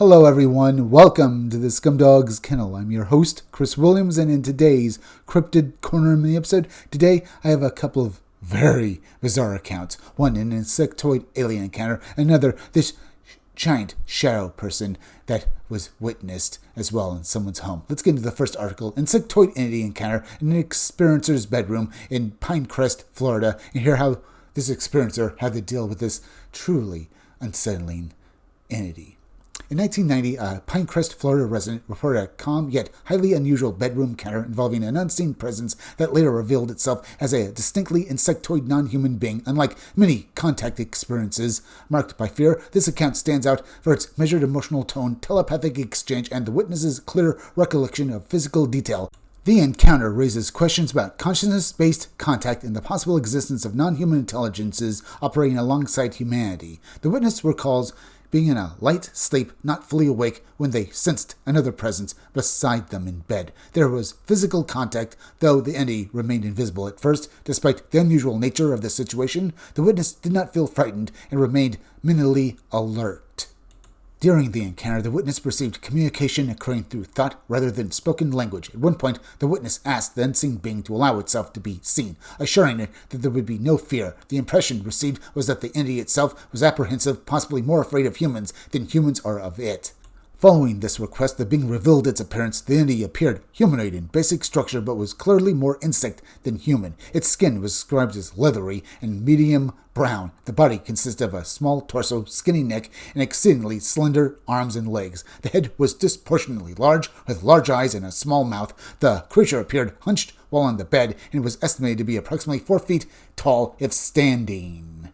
Hello everyone, welcome to the Scumdog's Kennel. I'm your host, Chris Williams, and in today's Cryptid Corner mini episode, today I have a couple of very bizarre accounts. One, an insectoid alien encounter, another, this giant shadow person that was witnessed as well in someone's home. Let's get into the first article, Insectoid entity encounter in an experiencer's bedroom in Pinecrest, Florida, and hear how this experiencer had to deal with this truly unsettling entity. In 1990, a Pinecrest, Florida resident reported a calm yet highly unusual bedroom encounter involving an unseen presence that later revealed itself as a distinctly insectoid non-human being. Unlike many contact experiences marked by fear, this account stands out for its measured emotional tone, telepathic exchange, and the witness's clear recollection of physical detail. The encounter raises questions about consciousness-based contact and the possible existence of non-human intelligences operating alongside humanity. The witness recalls being in a light sleep, not fully awake, when they sensed another presence beside them in bed. There was physical contact, though the entity remained invisible at first. Despite the unusual nature of the situation, the witness did not feel frightened and remained mentally alert. During the encounter, the witness perceived communication occurring through thought rather than spoken language. At one point, the witness asked the unseen being to allow itself to be seen, assuring it that there would be no fear. The impression received was that the entity itself was apprehensive, possibly more afraid of humans than humans are of it. Following this request, the being revealed its appearance. The entity appeared humanoid in basic structure, but was clearly more insect than human. Its skin was described as leathery and medium brown. The body consisted of a small torso, skinny neck, and exceedingly slender arms and legs. The head was disproportionately large, with large eyes and a small mouth. The creature appeared hunched while on the bed, and was estimated to be approximately 4 feet tall if standing.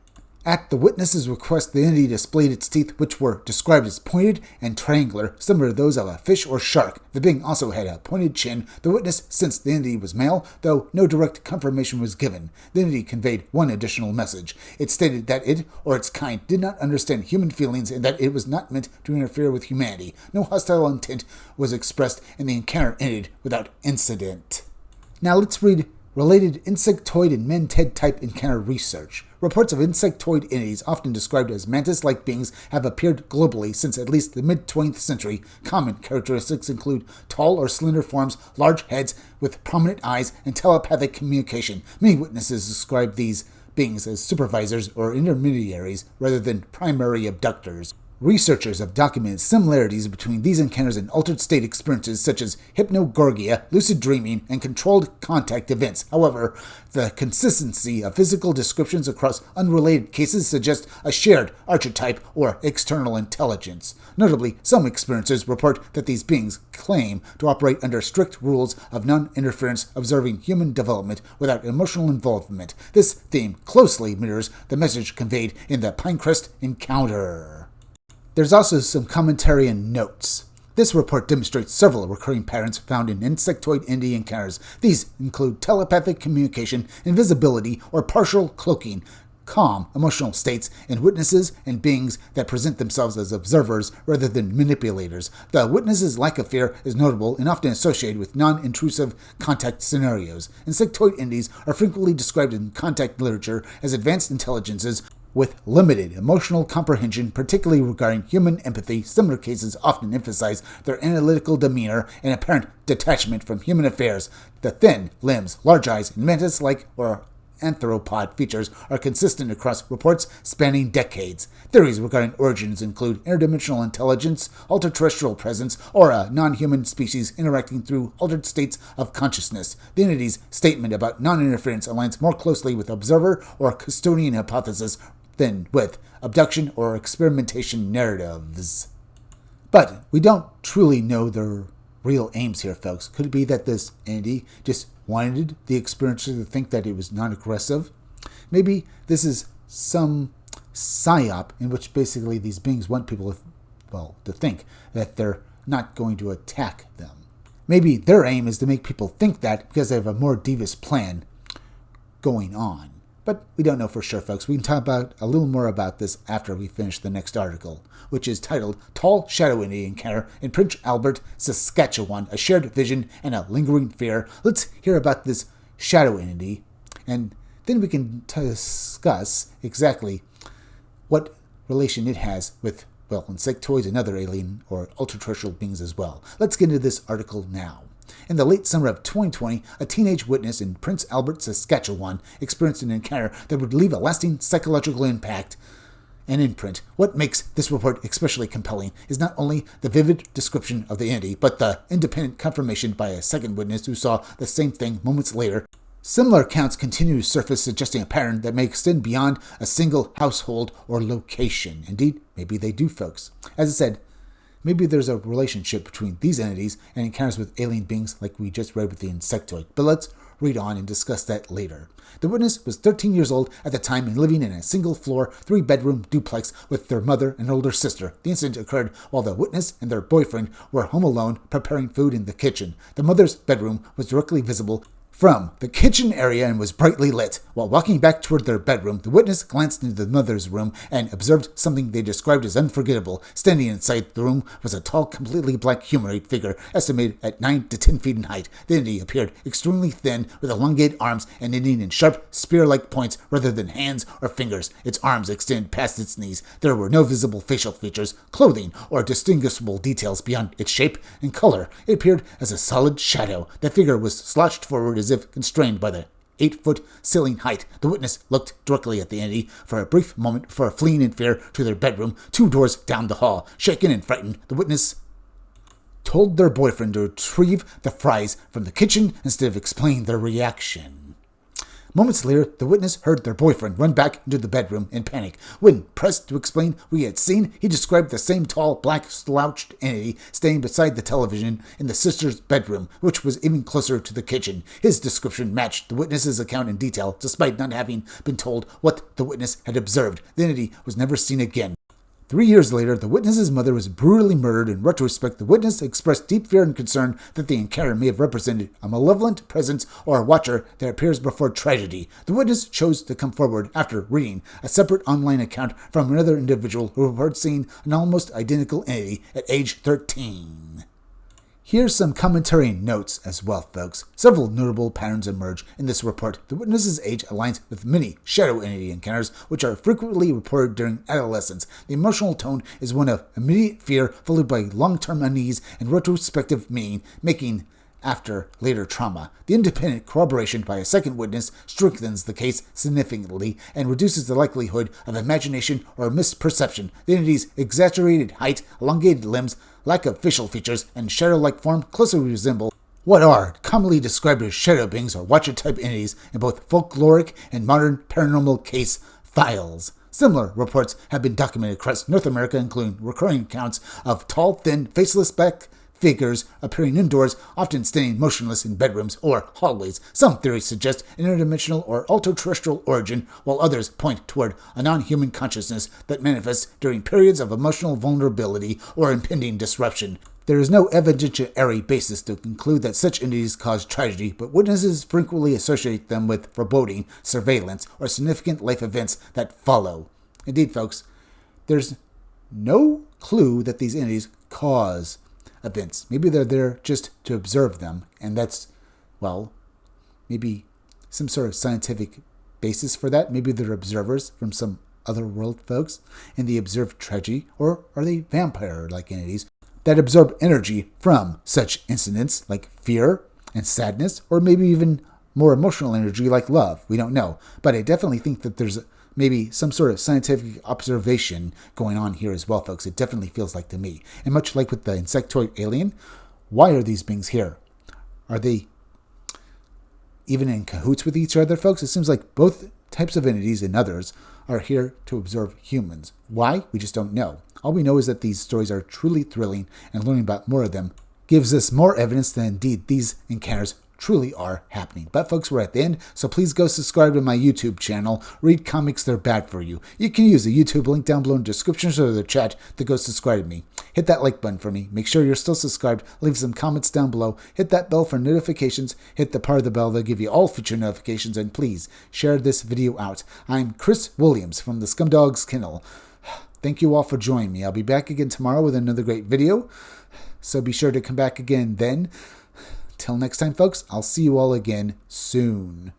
At the witness's request, the entity displayed its teeth, which were described as pointed and triangular, similar to those of a fish or shark. The being also had a pointed chin. The witness sensed the entity was male, though no direct confirmation was given. The entity conveyed one additional message. It stated that it, or its kind, did not understand human feelings and that it was not meant to interfere with humanity. No hostile intent was expressed, and the encounter ended without incident. Now let's read related insectoid and mented-type encounter research. Reports of insectoid entities, often described as mantis-like beings, have appeared globally since at least the mid-20th century. Common characteristics include tall or slender forms, large heads with prominent eyes, and telepathic communication. Many witnesses describe these beings as supervisors or intermediaries rather than primary abductors. Researchers have documented similarities between these encounters and altered state experiences such as hypnagogia, lucid dreaming, and controlled contact events. However, the consistency of physical descriptions across unrelated cases suggests a shared archetype or external intelligence. Notably, some experiencers report that these beings claim to operate under strict rules of non-interference, observing human development without emotional involvement. This theme closely mirrors the message conveyed in the Pinecrest encounter. There's also some commentary and notes. This report demonstrates several recurring patterns found in insectoid entity encounters. These include telepathic communication, invisibility or partial cloaking, calm emotional states, and witnesses and beings that present themselves as observers rather than manipulators. The witness's lack of fear is notable and often associated with non-intrusive contact scenarios. Insectoid entities are frequently described in contact literature as advanced intelligences with limited emotional comprehension, particularly regarding human empathy. Similar cases often emphasize their analytical demeanor and apparent detachment from human affairs. The thin limbs, large eyes, and mantis-like or anthropod features are consistent across reports spanning decades. Theories regarding origins include interdimensional intelligence, ultra-terrestrial presence, or a non-human species interacting through altered states of consciousness. The entity's statement about non-interference aligns more closely with observer or custodian hypothesis than with abduction or experimentation narratives. But we don't truly know their real aims here, folks. Could it be that this entity just wanted the experiencer to think that it was non-aggressive? Maybe this is some psyop in which basically these beings want people to think that they're not going to attack them. Maybe their aim is to make people think that because they have a more devious plan going on. But we don't know for sure, folks. We can talk about a little more about this after we finish the next article, which is titled Tall Shadow Entity Encounter in Prince Albert, Saskatchewan, a Shared Vision and a Lingering Fear. Let's hear about this shadow entity, and then we can discuss exactly what relation it has with well, insectoids and other alien or ultra-terrestrial beings as well. Let's get into this article now. In the late summer of 2020, a teenage witness in Prince Albert, Saskatchewan, experienced an encounter that would leave a lasting psychological impact and imprint. What makes this report especially compelling is not only the vivid description of the entity, but the independent confirmation by a second witness who saw the same thing moments later. Similar accounts continue to surface, suggesting a pattern that may extend beyond a single household or location. Indeed, maybe they do, folks. As I said, maybe there's a relationship between these entities and encounters with alien beings like we just read with the insectoid. But let's read on and discuss that later. The witness was 13 years old at the time and living in a single-floor, 3-bedroom duplex with their mother and older sister. The incident occurred while the witness and their boyfriend were home alone preparing food in the kitchen. The mother's bedroom was directly visible from the kitchen area and was brightly lit. While walking back toward their bedroom, the witness glanced into the mother's room and observed something they described as unforgettable. Standing inside the room was a tall, completely black humanoid figure, estimated at 9 to 10 feet in height. The entity appeared extremely thin, with elongated arms and ending in sharp, spear-like points rather than hands or fingers. Its arms extended past its knees. There were no visible facial features, clothing, or distinguishable details beyond its shape and color. It appeared as a solid shadow. The figure was slouched forward as if constrained by the 8-foot ceiling height. The witness looked directly at the entity for a brief moment before fleeing in fear to their bedroom 2 doors down the hall. Shaken and frightened, the witness told their boyfriend to retrieve the fries from the kitchen instead of explaining their reaction. Moments later, the witness heard their boyfriend run back into the bedroom in panic. When pressed to explain what he had seen, he described the same tall, black, slouched entity standing beside the television in the sister's bedroom, which was even closer to the kitchen. His description matched the witness's account in detail, despite not having been told what the witness had observed. The entity was never seen again. 3 years later, the witness's mother was brutally murdered. In retrospect, the witness expressed deep fear and concern that the encounter may have represented a malevolent presence or a watcher that appears before tragedy. The witness chose to come forward after reading a separate online account from another individual who reported seeing an almost identical entity at age 13. Here's some commentary and notes as well, folks. Several notable patterns emerge in this report. The witness's age aligns with many shadow entity encounters, which are frequently reported during adolescence. The emotional tone is one of immediate fear, followed by long-term unease and retrospective meaning, making after later trauma. The independent corroboration by a second witness strengthens the case significantly and reduces the likelihood of imagination or misperception. The entity's exaggerated height, elongated limbs, lack of facial features, and shadow-like form closely resemble what are commonly described as shadow beings or watcher-type entities in both folkloric and modern paranormal case files. Similar reports have been documented across North America, including recurring accounts of tall, thin, faceless black figures appearing indoors, often standing motionless in bedrooms or hallways. Some theories suggest interdimensional or ultra-terrestrial origin, while others point toward a non-human consciousness that manifests during periods of emotional vulnerability or impending disruption. There is no evidentiary basis to conclude that such entities cause tragedy, but witnesses frequently associate them with foreboding, surveillance, or significant life events that follow. Indeed, folks, there's no clue that these entities cause events. Maybe they're there just to observe them, and that's, well, maybe some sort of scientific basis for that. Maybe they're observers from some other world, folks, and they observe tragedy, or are they vampire-like entities that absorb energy from such incidents like fear and sadness, or maybe even more emotional energy like love? We don't know, but I definitely think that there's maybe some sort of scientific observation going on here as well, folks. It definitely feels like to me. And much like with the insectoid alien, why are these beings here? Are they even in cahoots with each other, folks? It seems like both types of entities and others are here to observe humans. Why? We just don't know. All we know is that these stories are truly thrilling, and learning about more of them gives us more evidence that indeed these encounters truly are happening. But folks, we're at the end, so please go subscribe to my YouTube channel. Read comics, they're bad for you. You can use the YouTube link down below in the description or the chat to go subscribe to me. Hit that like button for me. Make sure you're still subscribed. Leave some comments down below. Hit that bell for notifications. Hit the part of the bell that'll give you all future notifications, and please share this video out. I'm Chris Williams from the Scumdogs Kennel. Thank you all for joining me. I'll be back again tomorrow with another great video, so be sure to come back again then. Till next time, folks, I'll see you all again soon.